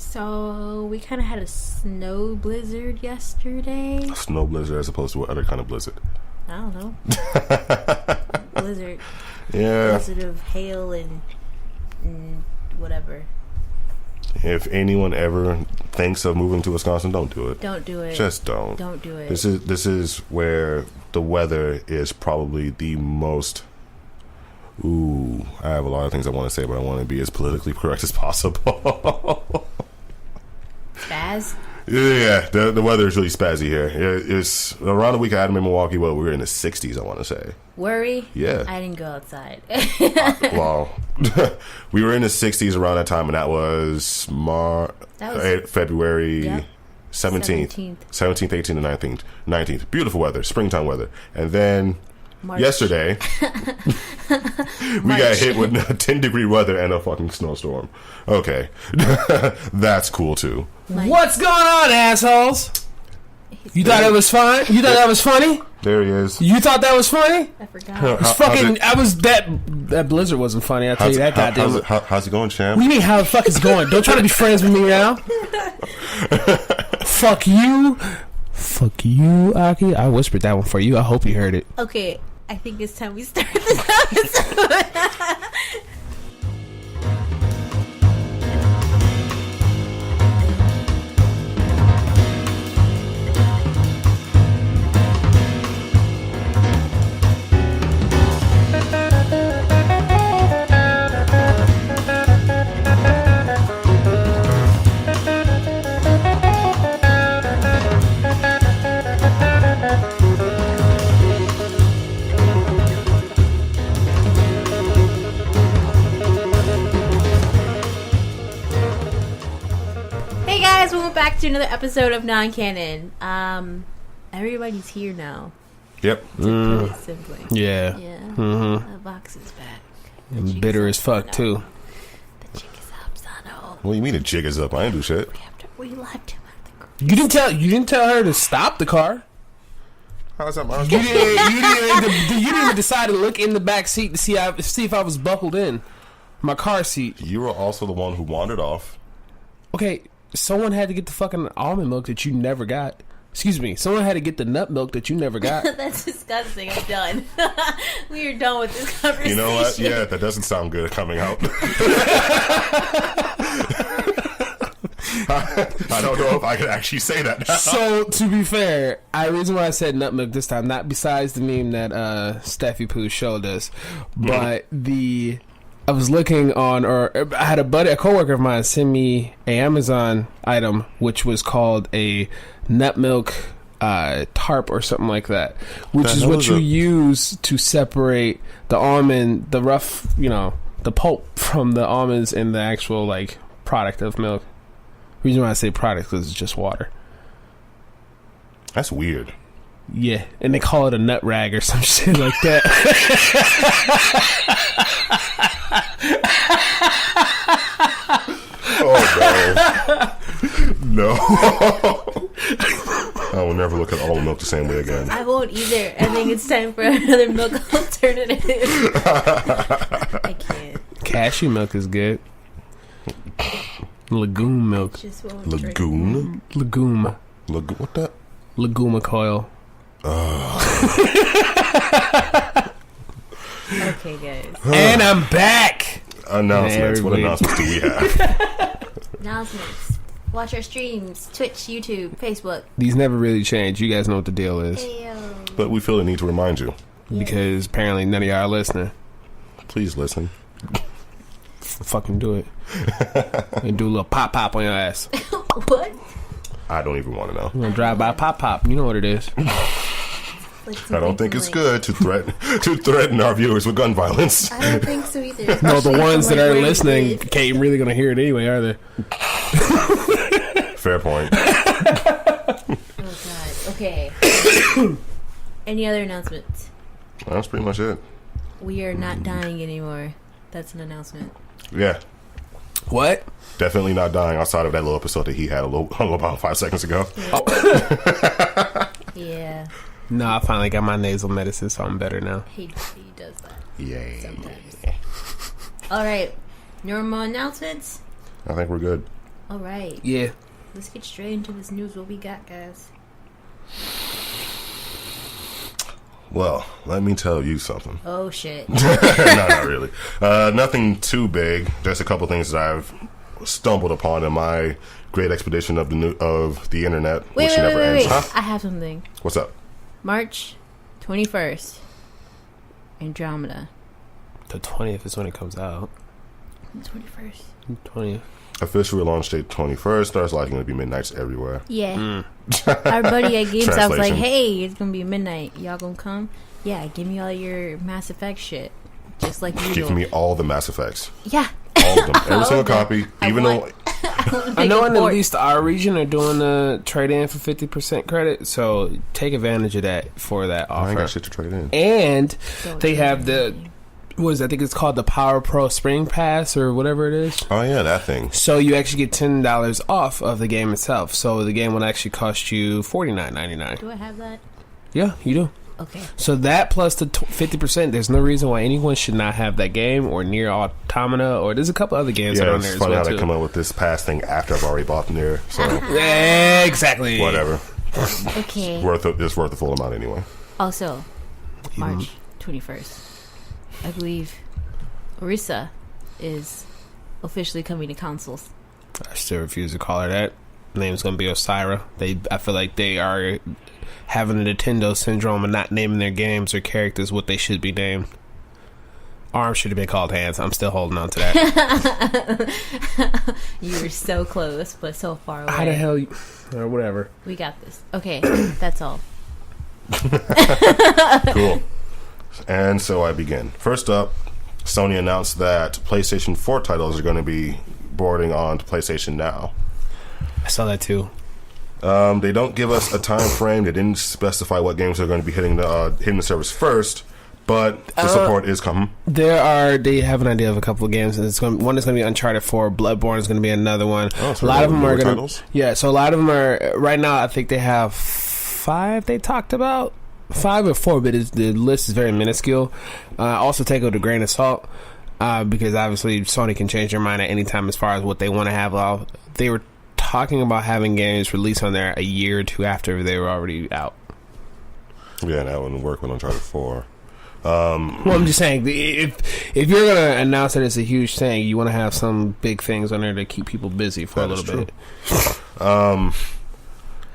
So we kind of had a snow blizzard yesterday. A snow blizzard as opposed to what other kind of blizzard? I don't know. Blizzard. Yeah. Blizzard of hail and whatever. If anyone ever thinks of moving to Wisconsin, don't do it. Don't do it. Just don't. Don't do it. This is where the weather is probably the most. Ooh, I have a lot of things I want to say, but I want to be as politically correct as possible. Spaz? Yeah, the weather is really spazzy here. It's around the week I had them in Milwaukee. Well, we were in the 60s, I want to say. Worry? Yeah. I didn't go outside. Well, we were in the 60s around that time, and that was February 17th, 18th, and 19th. Beautiful weather, springtime weather. And then March. Yesterday, we got hit with 10-degree weather and a fucking snowstorm. Okay. That's cool, too. What's going on, assholes? You thought it was fun? You thought that was funny? There he is. You thought that was funny? I forgot. It's fucking. That blizzard wasn't funny. I'll tell you that. Goddamn. How's it going, champ? What do you mean? How the fuck is it going? Don't try to be friends with me now. Fuck you. Fuck you, Aki. I whispered that one for you. I hope you heard it. Okay, I think it's time we start this episode. Back to another episode of Non-Canon. Everybody's here now. Yep. To put it simply. Yeah. The box is back. And bitter as fuck too. The jig is up, Sano. What do you mean the jig is up? I ain't do shit. We left him at the car. You didn't tell her to stop the car. How's that? You didn't even decide to look in the back seat to see if I was buckled in my car seat. You were also the one who wandered off. Okay. Someone had to get the fucking almond milk that you never got. Excuse me. Someone had to get the nut milk that you never got. That's disgusting. I'm done. We are done with this conversation. You know what? Yeah, that doesn't sound good coming out. I don't know if I could actually say that now. So, to be fair, the reason why I said nut milk this time, not besides the meme that Steffi Pooh showed us, but I was looking on, or I had a coworker of mine send me a Amazon item which was called a nut milk tarp or something like that, which is what you use to separate the almond, the rough, the pulp from the almonds and the actual like product of milk. The reason why I say product because it's just water. That's weird. Yeah, and they call it a nut rag or some shit like that. Oh no. I will never look at almond milk the same way again. I won't either. I think it's time for another milk alternative. I can't. Cashew milk is good. Legume milk. Legume? Legume. What that? Legume coil. Okay, guys. And I'm back. Announcements. What announcements do we have? Announcements. Watch our streams. Twitch, YouTube, Facebook. These never really change. You guys know what the deal is. Ayo. But we feel the need to remind you. Because apparently none of y'all are listening. Please listen. Fucking do it. And do a little pop on your ass. What? I don't even want to know. You gonna drive by pop. You know what it is. I don't think it's good to threaten our viewers with gun violence. I don't think so either. No, the ones that are listening ain't really gonna hear it anyway, are they? Fair point. Oh god. Okay. Any other announcements? That's pretty much it. We are not dying anymore. That's an announcement. Yeah. What? Definitely not dying outside of that little episode that he had about 5 seconds ago. Yeah. No, I finally got my nasal medicine, so I'm better now. He does that. Yay. Sometimes. All right. Normal announcements? I think we're good. All right. Yeah. Let's get straight into this news. What we got, guys? Well, let me tell you something. Oh, shit. No, not really. Nothing too big. Just a couple things that I've stumbled upon in my great expedition of the internet, which never ends. Huh? I have something. What's up? March 21st. Andromeda. The 20th is when it comes out. The 21st. 20th. Official launch date 21st. Stars lighting going to be midnights everywhere. Yeah. Our buddy at GameStop was like, Translation. hey, it's going to be midnight. Y'all going to come? Yeah, give me all your Mass Effect shit. Just like you Give do. me all the Mass Effects. Yeah. All of them. Every All single of them. copy. Even though... I know in at least our region are doing the trade in for 50% credit, so take advantage of that for that I ain't offer. got shit to trade in. And they have the I think it's called the Power Pro Spring Pass or whatever it is. Oh, yeah, that thing. So you actually get $10 off of the game itself. So the game will actually cost you $49.99. Do I have that? Yeah, you do. Okay. So that plus the 50%, there's no reason why anyone should not have that game or Near Automata, or there's a couple other games that are Yeah, on it's there as funny well how they too. come up with this pass thing after I've already bought them there. So, Exactly. whatever. Okay. It's worth the full amount anyway. Also, March 21st. I believe Orisa is officially coming to consoles. I still refuse to call her that. Name's gonna be Osira. I feel like they are having a Nintendo syndrome and not naming their games or characters what they should be named. Arms should have been called hands. I'm still holding on to that. You were so close, but so far away. How the hell or whatever. We got this. Okay, that's all. Cool. And so I begin. First up, Sony announced that PlayStation 4 titles are going to be boarding on to PlayStation Now. I saw that too. They don't give us a time frame. They didn't specify what games are going to be hitting the service first, but the support is coming. They have an idea of a couple of games. And one is going to be Uncharted 4. Bloodborne is going to be another one. Oh, so a lot of them are going titles? to. Yeah, so a lot of them are right now. I think they have 5. They talked about 5 or 4, but the list is very minuscule. Also, take it with a grain of salt because obviously Sony can change their mind at any time as far as what they want to have. They were talking about having games released on there a year or two after they were already out. Yeah, that wouldn't work with Uncharted 4. Well, I'm just saying, if you're going to announce that it's a huge thing, you want to have some big things on there to keep people busy for a little bit.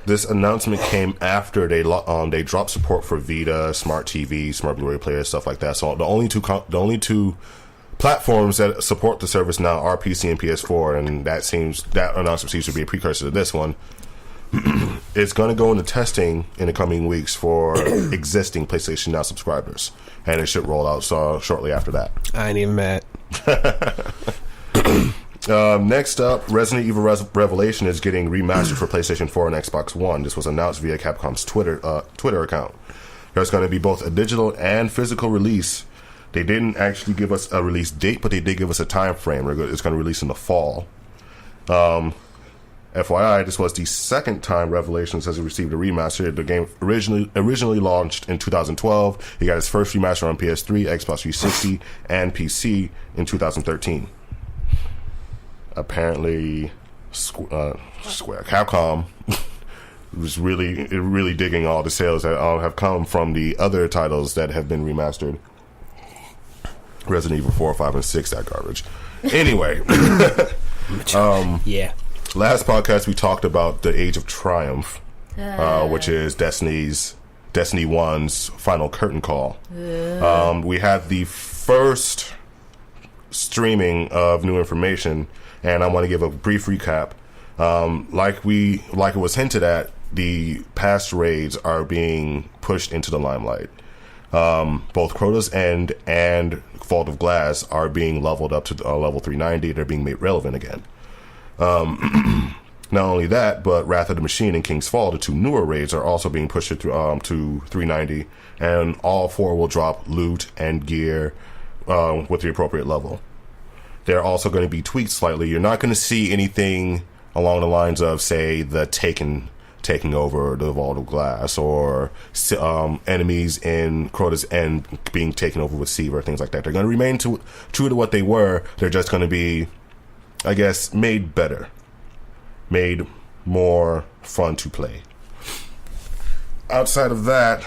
This announcement came after they dropped support for Vita, Smart TV, Smart Blu-ray players, stuff like that. So the only two platforms that support the service now are PC and PS4, and that announcement seems to be a precursor to this one. It's going to go into testing in the coming weeks for existing PlayStation Now subscribers, and it should roll out shortly after that. I ain't even mad. Next up, Resident Evil Revelation is getting remastered for PlayStation 4 and Xbox One. This was announced via Capcom's Twitter account. There's going to be both a digital and physical release. They didn't actually give us a release date, but they did give us a time frame. It's going to release in the fall. FYI, this was the second time Revelations has received a remaster. The game originally launched in 2012. It got its first remaster on PS3, Xbox 360, and PC in 2013. Apparently, Capcom was really digging all the sales that have come from the other titles that have been remastered. Resident Evil 4, 5, and 6, that garbage. Anyway. Yeah. Last podcast, we talked about the Age of Triumph, which is Destiny 1's final curtain call. We had the first streaming of new information, and I want to give a brief recap. Like it was hinted at, the past raids are being pushed into the limelight. Both Crota's End and Vault of Glass are being leveled up to level 390. They're being made relevant again. Not only that, but Wrath of the Machine and King's Fall, the two newer raids, are also being pushed to 390, and all 4 will drop loot and gear with the appropriate level. They're also going to be tweaked slightly. You're not going to see anything along the lines of, say, the taking over the Vault of Glass, or enemies in Crota's End being taken over with Seaver, things like that. They're going to remain true to what they were. They're just going to be, I guess, made better. made more fun to play. Outside of that,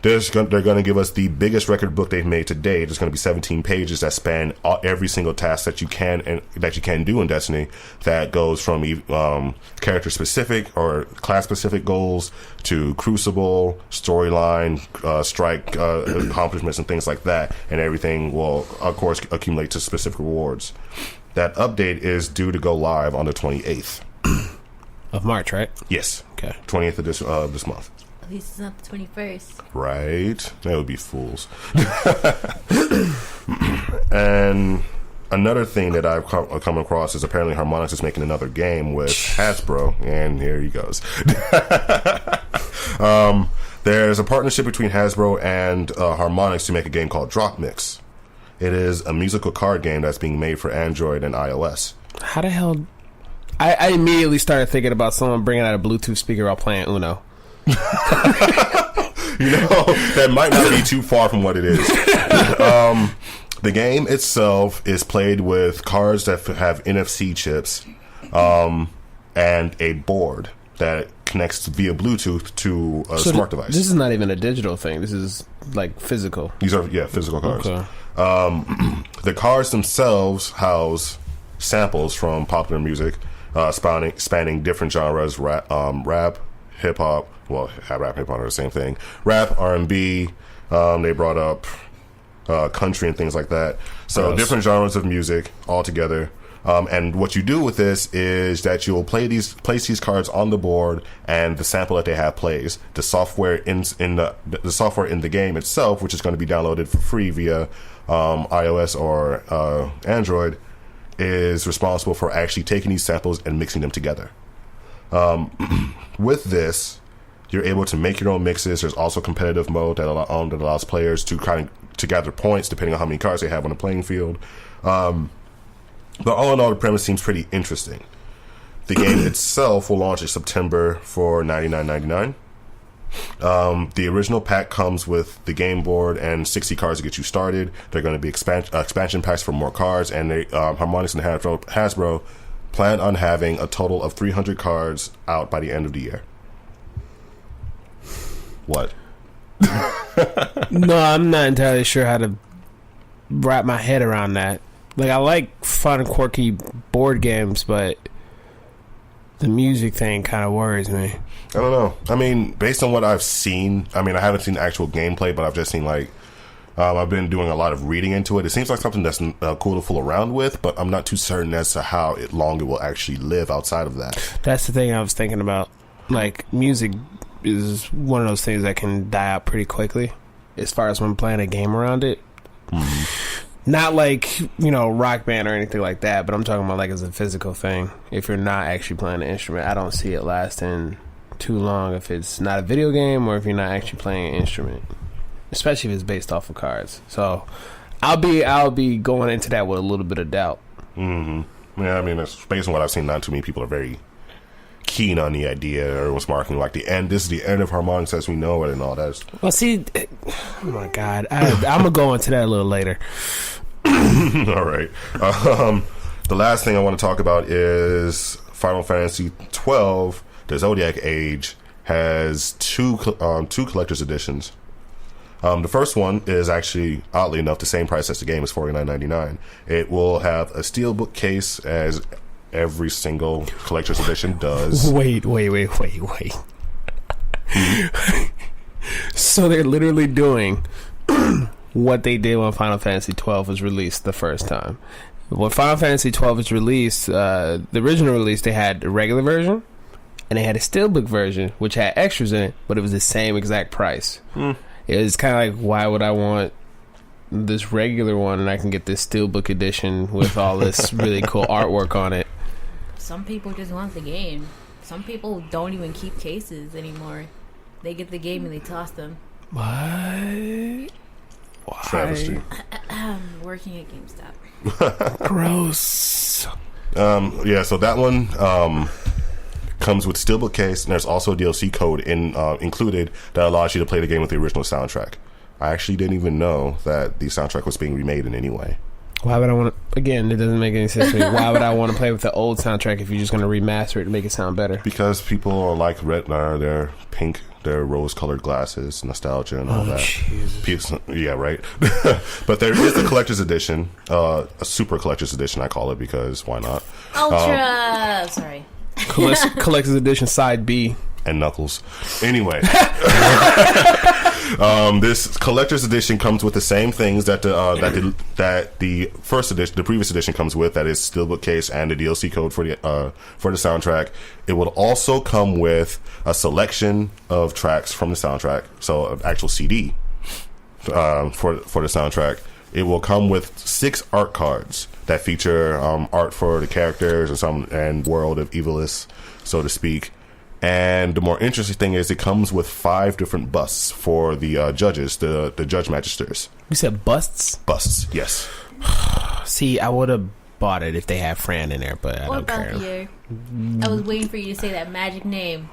they're going to give us the biggest record book they've made to date. It's going to be 17 pages that span every single task that you can do in Destiny. That goes from character specific or class specific goals to crucible, storyline, strike accomplishments, and things like that. And everything will, of course, accumulate to specific rewards. That update is due to go live on the 28th of March, right? Yes. Okay. 28th of this month. At least it's not the 21st. Right. They would be fools. And another thing that I've come across is apparently Harmonix is making another game with Hasbro, and here he goes. There's a partnership between Hasbro and Harmonix to make a game called Drop Mix. It is a musical card game that's being made for Android and iOS. How the hell? I immediately started thinking about someone bringing out a Bluetooth speaker while playing Uno. That might not be too far from what it is. The game itself is played with cards that have NFC chips and a board that connects via Bluetooth to a smart device. This is not even a digital thing. This is like physical. These are physical cards. Okay. The cards themselves house samples from popular music, spanning different genres: rap, hip hop. Well, rap, hip hop are the same thing. Rap, R&B. They brought up country and things like that. So different genres of music all together. And what you do with this is that you'll place these cards on the board, and the sample that they have plays. The software in the game itself, which is going to be downloaded for free via iOS or Android, is responsible for actually taking these samples and mixing them together. With this, you're able to make your own mixes. There's also competitive mode that allows players to gather points depending on how many cards they have on the playing field. But all in all, the premise seems pretty interesting. The game itself will launch in September for $99.99. The original pack comes with the game board and 60 cards to get you started. There are going to be expansion packs for more cards, and Harmonix and Hasbro plan on having a total of 300 cards out by the end of the year. What? No, I'm not entirely sure how to wrap my head around that. Like, I like fun, quirky board games, but the music thing kind of worries me. I don't know. I mean, based on what I've seen, I haven't seen actual gameplay, but I've just seen, I've been doing a lot of reading into it. It seems like something that's cool to fool around with, but I'm not too certain as to how long it will actually live outside of that. That's the thing I was thinking about. Like, music is one of those things that can die out pretty quickly as far as when playing a game around it. Mm-hmm. Not like, Rock Band or anything like that, but I'm talking about like as a physical thing. If you're not actually playing an instrument, I don't see it lasting too long if it's not a video game or if you're not actually playing an instrument, especially if it's based off of cards. So I'll be going into that with a little bit of doubt. Mm-hmm. Yeah, it's based on what I've seen, not too many people are very keen on the idea or was marking like the end. This is the end of Harmonix as we know it and all that. Well, see, oh my God, I'm gonna go into that a little later. All right. The last thing I want to talk about is Final Fantasy 12. The Zodiac Age has two collector's editions. The first one is actually, oddly enough, the same price as the game. Is $49.99. It will have a steelbook case, as every single collector's edition does. Wait. So they're literally doing what they did when Final Fantasy 12 was released the first time. When Final Fantasy 12 was released, the original release, they had a regular version and they had a steelbook version, which had extras in it, but it was the same exact price. It was kind of like, why would I want this regular one and I can get this steelbook edition with all this really cool artwork on it? Some people just want the game. Some people don't even keep cases anymore. They get the game and they toss them. What? Why? Travesty. Working at GameStop. Gross. Yeah, so that one comes with steelbook case, and there's also a DLC code included that allows you to play the game with the original soundtrack. I actually didn't even know that the soundtrack was being remade in any way. Why would I want to? Again, it doesn't make any sense to me. Why would I want to play with the old soundtrack if you're just going to remaster it to make it sound better? Because people are like red, their pink, their rose-colored glasses, nostalgia, and all that. Jesus. Yeah, right. But there is a collector's edition, a super collector's edition. I call it because why not? Ultra. Sorry. Collector's edition side B. And Knuckles. Anyway, this collector's edition comes with the same things that the first edition, the previous edition, comes with. That is steelbook case and the DLC code for the soundtrack. It will also come with a selection of tracks from the soundtrack, so an actual CD for the soundtrack. It will come with 6 art cards that feature art for the characters and world of Evilus, so to speak. And the more interesting thing is it comes with 5 different busts for the judges, the judge magisters. You said busts? Busts, yes. See, I would have bought it if they had Fran in there, but I don't care. Balthier. I was waiting for you to say that magic name.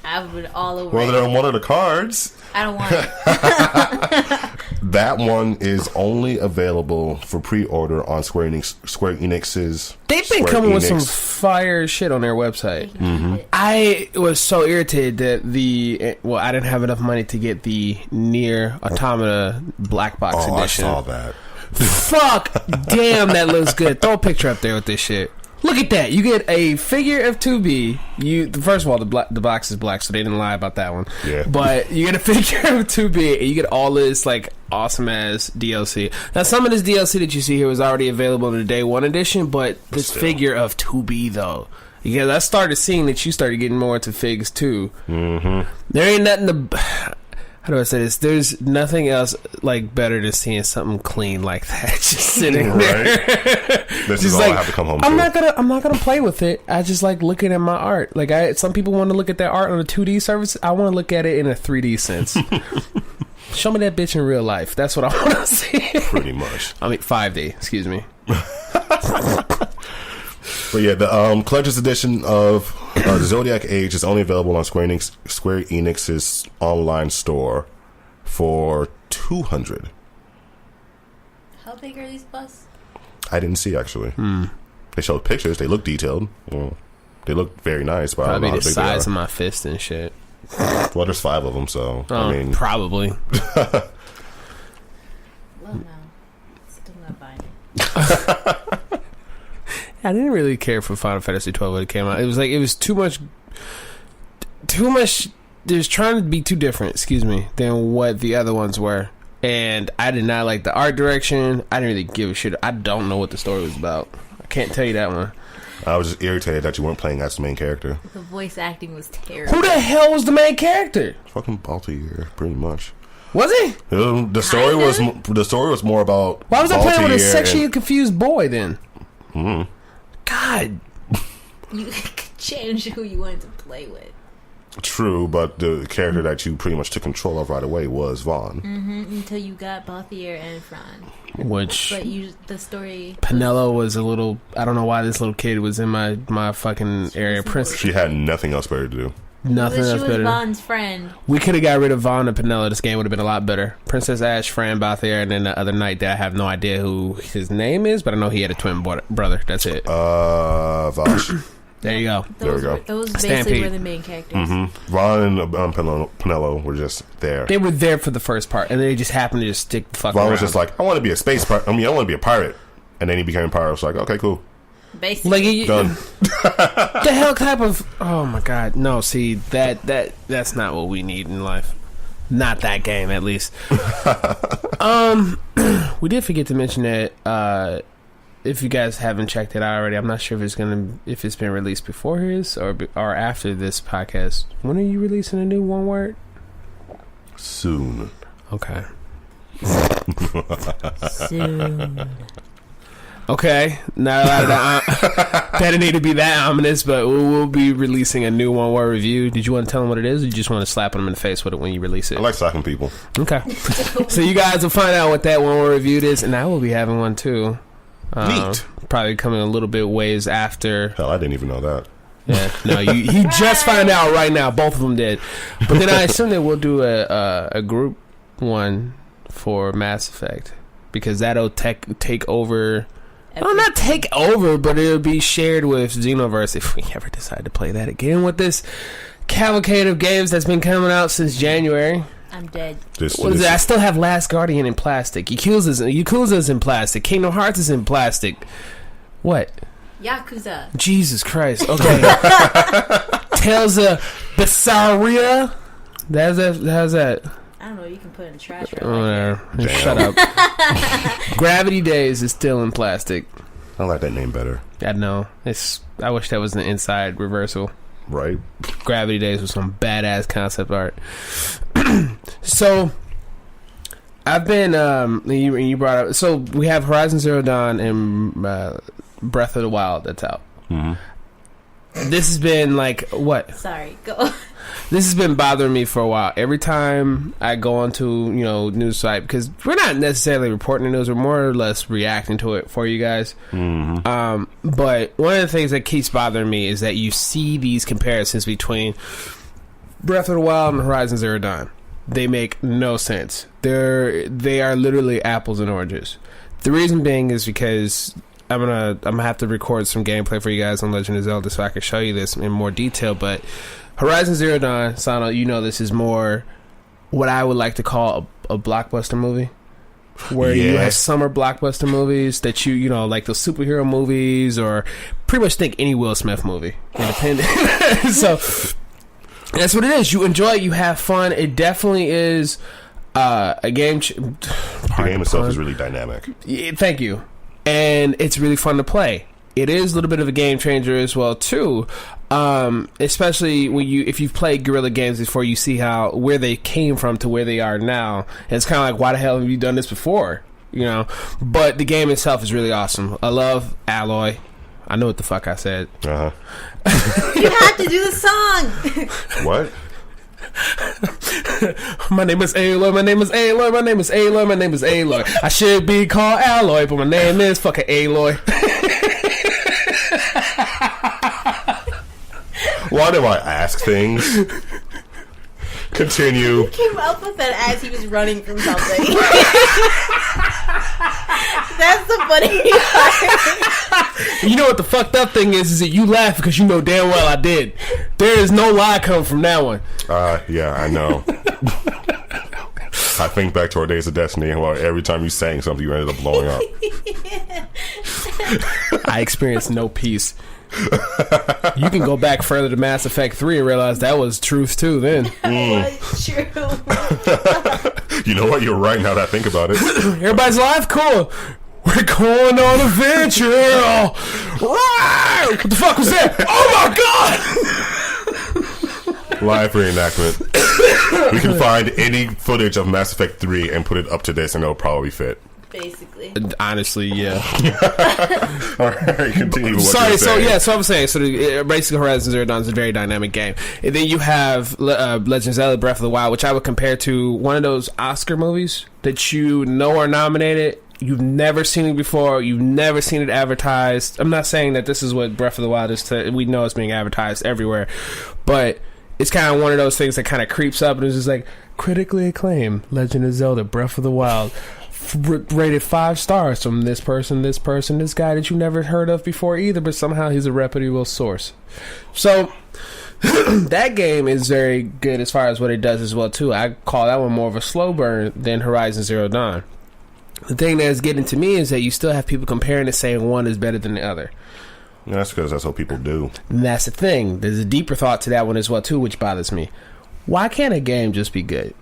I would all over Well, it. they're on one of the cards. I don't want it. That one is only available for pre-order on Square Enix's. They've been coming with some fire shit on their website. I was so irritated that I didn't have enough money to get the Nier Automata Black Box edition. I saw that. Fuck, damn, that looks good. Throw a picture up there with this shit. Look at that. You get a figure of 2B. First of all, the box is black, so they didn't lie about that one. Yeah. But you get a figure of 2B, and you get all this like awesome ass DLC. Now, some of this DLC that you see here was already available in the Day 1 edition, but this figure of 2B though. Because I started seeing that you started getting more into figs too. Mm-hmm. There ain't nothing to. How do I say this? There's nothing else like better than seeing something clean like that just sitting there. This is all I have to come home to. I'm not gonna play with it. I just like looking at my art. Like some people want to look at their art on a 2D service. I want to look at it in a 3D sense. Show me that bitch in real life. That's what I want to see. Pretty much. I mean 5D. Excuse me. But yeah, the collector's edition of the Zodiac Age is only available on Square Enix's online store for $200. How big are these busts? I didn't see actually. They showed pictures. They look detailed. Well, they look very nice. But Probably I don't know the how big size of my fist and shit. Well, there's 5 of them, so I mean, probably. Well, no. Still not buying it. I didn't really care for Final Fantasy 12 when it came out. It was too much. There's trying to be too different, than what the other ones were. And I did not like the art direction. I didn't really give a shit. I don't know what the story was about. I can't tell you that one. I was just irritated that you weren't playing as the main character. The voice acting was terrible. Who the hell was the main character? Fucking Baltier, pretty much. Was he? The story was more about. Why was I playing with a sexually and confused boy then? Mm-hmm. God. You could change who you wanted to play with. True, but the character that you pretty much took control of right away was Vaughn. Until you got Balthier and Fran. Which the story. Penelo was a little. I don't know why this little kid was in my fucking area. Prince. She had nothing else better to do. Nothing else better. She was Vaughn's friend. We could have got rid of Vaughn and Penelo. This game would have been a lot better. Princess Ash, Fran, Balthier, and then the other night that I have no idea who his name is, but I know he had a twin brother. That's it. Vosh. There you go. There we go. Those basically Stampede. were the main characters. Vaughn and Penelo were just there. They were there for the first part, and then they just happened to just stick the fuck Vaughn around. was just like, I want to be a space pirate. I want to be a pirate. And then he became a pirate. I was like, okay, cool. Basically. Like Done. the hell type of? Oh my god, no! See that's not what we need in life. Not that game, at least. We did forget to mention that. If you guys haven't checked it out already, I'm not sure if it's been released before his or after this podcast. When are you releasing a new one word? Soon. Okay. Soon. Okay. Not a lot of that. That didn't need to be that ominous, but we'll be releasing a new one word review. Did you want to tell them what it is, or you just want to slap them in the face with it when you release it? I like slapping people. Okay. So you guys will find out what that one word review is, and I will be having one too. Neat. Probably coming a little bit ways after. Hell, I didn't even know that. Yeah, no, he just found out right now. Both of them did, but then I assume that we'll do a group one for Mass Effect. because that'll take over. Well, not take over, but it'll be shared with Xenoverse if we ever decide to play that again with this cavalcade of games that's been coming out since January. I'm dead. What is it? I still have Last Guardian in plastic. Yakuza's in plastic. Kingdom Hearts is in plastic. What? Yakuza. Jesus Christ. Okay. Tales of Berseria. How's that? I don't know. You can put it in the trash. Right Shut up. Gravity Days is still in plastic. I like that name better. I know. I wish that was an inside reversal. Right. Gravity Days was some badass concept art. So I've been you brought up, so we have Horizon Zero Dawn and Breath of the Wild that's out. Mm-hmm. This has been like what? Sorry, go. This has been bothering me for a while. Every time I go onto news site, because we're not necessarily reporting the news, we're more or less reacting to it for you guys. Mm-hmm. But one of the things that keeps bothering me is that you see these comparisons between Breath of the Wild and Horizon Zero Dawn. They make no sense. They are literally apples and oranges. The reason being is because I'm gonna have to record some gameplay for you guys on Legend of Zelda so I can show you this in more detail. But Horizon Zero Dawn, Sano, this is more what I would like to call a blockbuster movie. Where you have summer blockbuster movies that you like those superhero movies, or pretty much think any Will Smith movie, independent. So that's what it is. You enjoy it, you have fun. It definitely is a game. The game itself is really dynamic. Thank you. And it's really fun to play. It is a little bit of a game changer as well too, especially if you've played guerrilla games before. You see where they came from to where they are now, and it's kind of like, why the hell have you done this before? But the game itself is really awesome. I love Aloy. I know what the fuck I said. Uh-huh. You have to do the song. What? My name is Aloy, my name is Aloy, my name is Aloy, my name is Aloy. I should be called Alloy, but my name is fucking Aloy. Why do I ask things? Continue. He came up with that as he was running from something. That's the funny part. You know what the fucked up thing is that you laugh because you know damn well I did. There is no lie coming from that one. Yeah, I know. I think back to our days of Destiny, where every time you sang something, you ended up blowing up. I experienced no peace. You can go back further to Mass Effect 3 and realize that was truth too then. That was true. You know what? You're right now that I think about it. Everybody's alive? Cool. We're going on an adventure. What the fuck was that? Oh my god! Live reenactment. We can find any footage of Mass Effect 3 and put it up to this, and it'll probably fit. Basically. Honestly, yeah. Alright, continue. Sorry, so I'm saying, basically Horizon Zero Dawn is a very dynamic game. And then you have Legend of Zelda Breath of the Wild, which I would compare to one of those Oscar movies that are nominated. You've never seen it before. You've never seen it advertised. I'm not saying that this is what Breath of the Wild is. We know it's being advertised everywhere. But it's kind of one of those things that kind of creeps up and it's just like, critically acclaimed Legend of Zelda Breath of the Wild. Rated 5 stars from this person, this guy that you never heard of before either, but somehow he's a reputable source. So that game is very good as far as what it does as well too. I call that one more of a slow burn than Horizon Zero Dawn. The thing that's getting to me is that you still have people comparing and saying one is better than the other. Yeah, that's because that's what people do. And that's the thing. There's a deeper thought to that one as well too, which bothers me. Why can't a game just be good?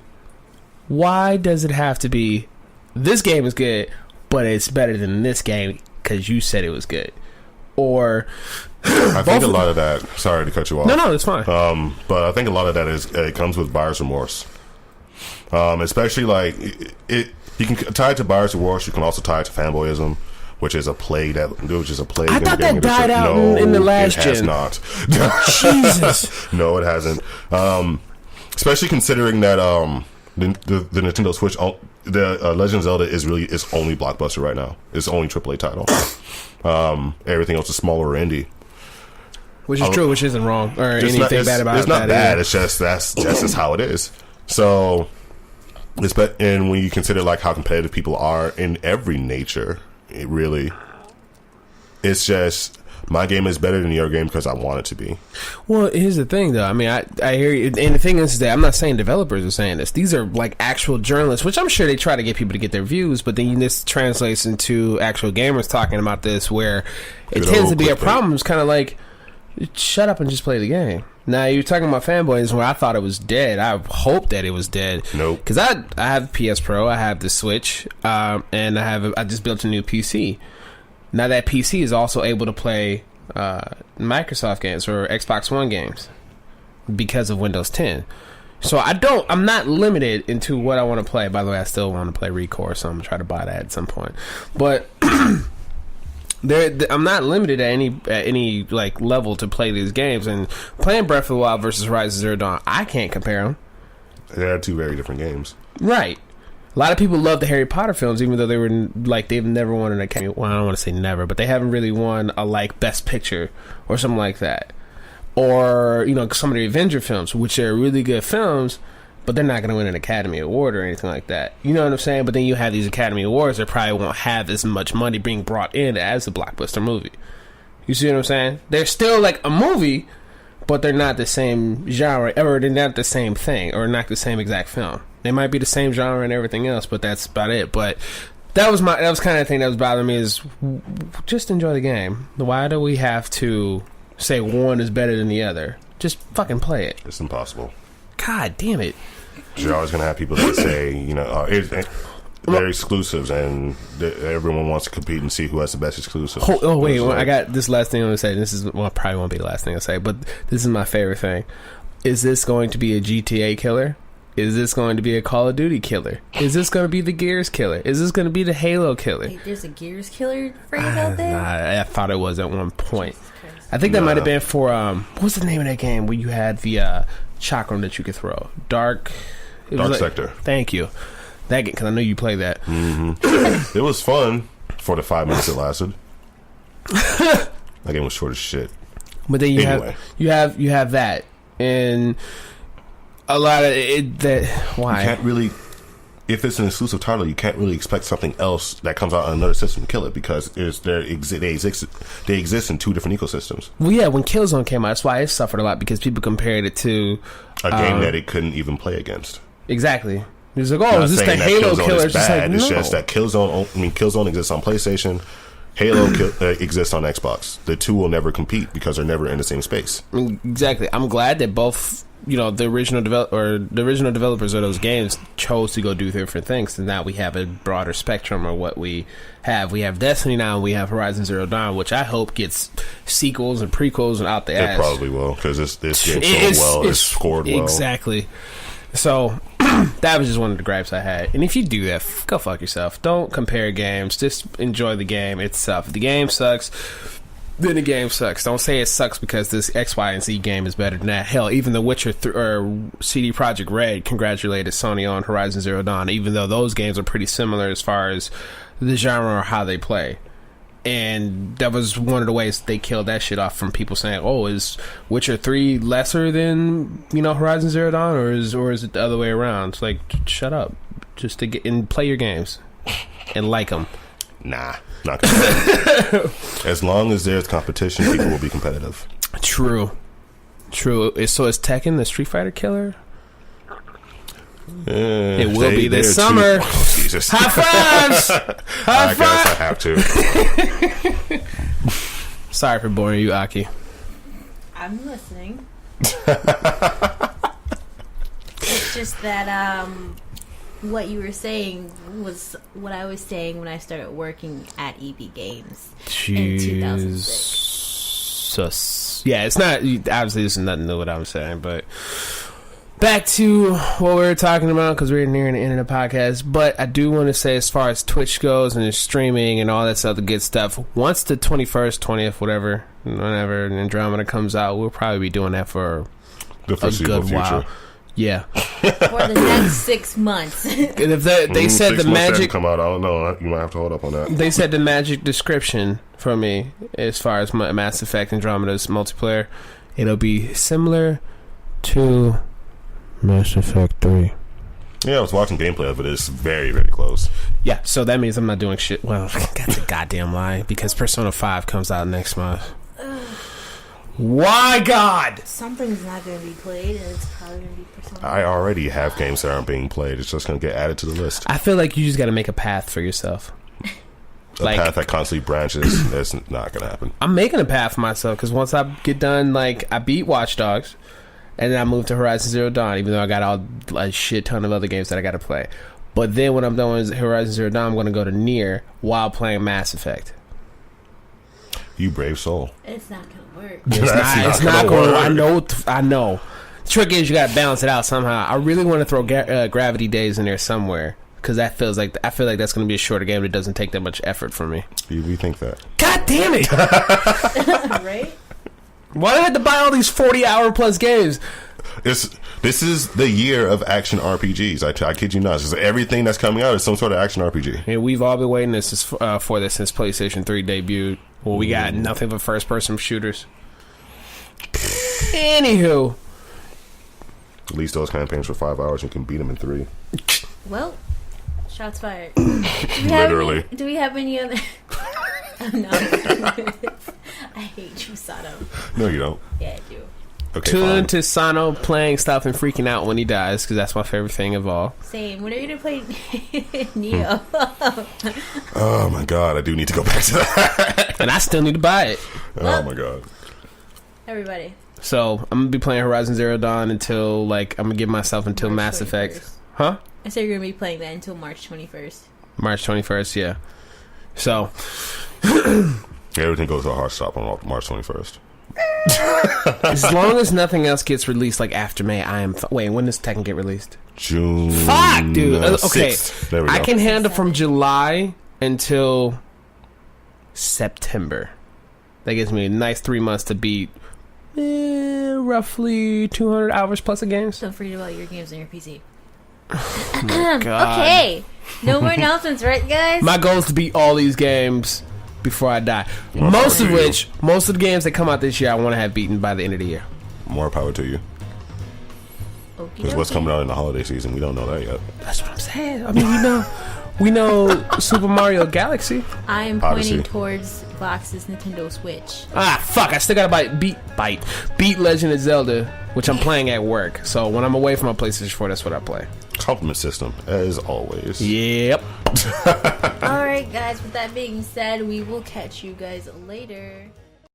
Why does it have to be, this game is good, but it's better than this game because you said it was good? Or I think a lot of that, sorry to cut you off. No, it's fine. But I think a lot of that it comes with buyer's remorse. Especially like it you can tie it to buyer's remorse. You can also tie it to fanboyism, which is a plague. I thought that died out in the last gen. It has not. Jesus. No, it hasn't. Especially considering that the Nintendo Switch, the Legend of Zelda is only blockbuster right now. It's only AAA title. Everything else is smaller or indie. Which is true, which isn't wrong or anything bad about it. It's not bad. It's just that's just how it is. So And when you consider like how competitive people are in every nature, it's just my game is better than your game because I want it to be. Well, here's the thing, though. I mean, I hear you, and the thing is that I'm not saying developers are saying this. These are like actual journalists, which I'm sure they try to get people to get their views, but then this translates into actual gamers talking about this, where it tends to be a problem. It's kind of like, shut up and just play the game. Now, you're talking about fanboys where I thought it was dead. I hope that it was dead. Nope. Because I have PS Pro, I have the Switch, and I just built a new PC. Now that PC is also able to play Microsoft games or Xbox One games because of Windows 10. So I'm not limited into what I want to play. By the way, I still want to play Recore, so I'm going to try to buy that at some point. But I'm not limited at any like level to play these games. And playing Breath of the Wild versus Horizon Zero Dawn, I can't compare them. They are two very different games. Right. A lot of people love the Harry Potter films, even though they were like they've never won an Academy. Well, I don't want to say never, but they haven't really won a like Best Picture or something like that. Or some of the Avenger films, which are really good films, but they're not going to win an Academy Award or anything like that. You know what I'm saying? But then you have these Academy Awards that probably won't have as much money being brought in as a blockbuster movie. You see what I'm saying? They're still like a movie, but they're not the same genre, or they're not the same thing, or not the same exact film. They might be the same genre and everything else, but that's about it. But that was kind of the thing that was bothering me, is just enjoy the game. Why do we have to say one is better than the other? Just fucking play it. It's impossible. God damn it. You're always going to have people that say, they're exclusives, and everyone wants to compete and see who has the best exclusive. Wait, I got this last thing I'm going to say. This is, probably won't be the last thing I say, but this is my favorite thing. Is this going to be a GTA killer? Is this going to be a Call of Duty killer? Is this going to be the Gears killer? Is this going to be the Halo killer? Wait, there's a Gears killer phrase out there? I thought it was at one point. I think that might have been for what's the name of that game where you had the chakram that you could throw? Dark Sector. Thank you. That game, because I know you play that. Mm-hmm. It was fun for the 5 minutes it lasted. That game was short as shit. But then you have that, and a lot of it. Why? You can't really, if it's an exclusive title, you can't really expect something else that comes out on another system to kill it, because they exist in two different ecosystems. Well, yeah, when Killzone came out, that's why it suffered a lot, because people compared it to a game that it couldn't even play against. Exactly. It's like, is this the Halo killer? It's just that Killzone exists on PlayStation. Halo exists on Xbox. The two will never compete because they're never in the same space. Exactly. I'm glad that both, the original developers of those games chose to go do different things, and now we have a broader spectrum of what we have. We have Destiny now, and we have Horizon Zero Dawn, which I hope gets sequels and prequels and out the ass. It probably will, because this game sold well, it's scored well. Exactly. So that was just one of the gripes I had. And if you do that, go fuck yourself. Don't compare games. Just enjoy the game itself. If the game sucks, then the game sucks. Don't say it sucks because this X, Y, and Z game is better than that. Hell, even The Witcher or CD Projekt Red congratulated Sony on Horizon Zero Dawn, even though those games are pretty similar as far as the genre or how they play. And that was one of the ways they killed that shit off, from people saying, is Witcher 3 lesser than, Horizon Zero Dawn, or is it the other way around? It's like, shut up. Just to get and play your games and like them. Nah, not gonna. As long as there's competition, people will be competitive. True. So is Tekken the Street Fighter killer? It will be this summer. Jesus. High fives! I guess I have to. Sorry for boring you, Aki. I'm listening. It's just that what you were saying was what I was saying when I started working at EB Games in 2006. Yeah, it's not, obviously this is nothing new what I'm saying, but back to what we were talking about, because we're nearing the end of the podcast. But I do want to say, as far as Twitch goes and streaming and all that other good stuff, once the 21st, 20th, whenever Andromeda comes out, we'll probably be doing that for the foreseeable future. While. Yeah. For the next 6 months. And if they said the magic come out, I don't know. You might have to hold up on that. They said the magic description for me, as far as Mass Effect Andromeda's multiplayer, it'll be similar to Mass Effect 3. Yeah, I was watching gameplay of it. It's very, very close. Yeah, so that means I'm not doing shit. Well, that's a goddamn lie, because Persona 5 comes out next month. Why, God? Something's not going to be played, and it's probably going to be Persona. I already have games that aren't being played. It's just going to get added to the list. I feel like you just got to make a path for yourself. A path that constantly branches. That's not going to happen. I'm making a path for myself, because once I get done, like, I beat Watch Dogs, and then I moved to Horizon Zero Dawn, even though I got a shit ton of other games that I got to play. But then when I'm done with Horizon Zero Dawn, I'm going to go to Nier while playing Mass Effect. You brave soul. It's not going to work. It's not going to. I know. The trick is you got to balance it out somehow. I really want to throw Gravity Days in there somewhere, because I feel like that's going to be a shorter game that doesn't take that much effort from me. You rethink that. God damn it! Right? Why do I have to buy all these 40-hour plus games? This is the year of action RPGs. I kid you not. It's just everything that's coming out is some sort of action RPG. Yeah, we've all been waiting for this since PlayStation 3 debuted. Well, we got nothing but first-person shooters. Anywho. At least those campaigns for 5 hours, you can beat them in 3. Well, shots fired. Literally. Do we have any other... No. I hate you, Sato. No, you don't. Yeah, I do. Okay, Tune fine. into Sano playing stuff and freaking out when he dies, because that's my favorite thing of all. Same. When are you going to play Neo? Oh my god, I do need to go back to that. And I still need to buy it. Oh my god. Everybody. So, I'm going to be playing Horizon Zero Dawn until, like, I'm going to give myself until March Mass 21st. Effect. Huh? I said you're going to be playing that until March 21st. March 21st, yeah. So... Everything goes to a hard stop on March 21st. As long as nothing else gets released, like, after May, I am... Wait, when does Tekken get released? June. Fuck, dude. Okay. 6th. There we go. I can handle from July until September. That gives me a nice 3 months to beat roughly 200 hours plus of games. Don't forget about your games on your PC. Oh God. Okay. No more announcements, right, guys? My goal is to beat all these games before I die. More Most power of to which, most of the games that come out this year, I want to have beaten by the end of the year. More power to you. Okie Because what's dokie. coming out in the holiday season, we don't know that yet. That's what I'm saying. I mean, we know Super Mario Galaxy. I am Odyssey. pointing towards Vox's Nintendo Switch. Ah, fuck! I still gotta beat Legend of Zelda, which I'm playing at work. So when I'm away from my PlayStation 4, that's what I play. Compliment system, as always. Yep. Alright, guys, with that being said, we will catch you guys later.